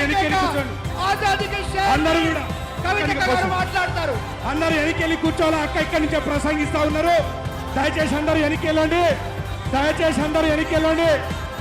వెనక్కి కూర్చోండి. అందరూ కూడా మాట్లాడతారు. అందరూ వెనక్కి కూర్చోవాలి. అక్క ఇక్కడి నుంచే ప్రసంగిస్తా ఉన్నారు. దయచేసి అందరూ వెనక్కి వెళ్ళండి. దయచేసి అందరూ వెనక్కి వెళ్ళండి.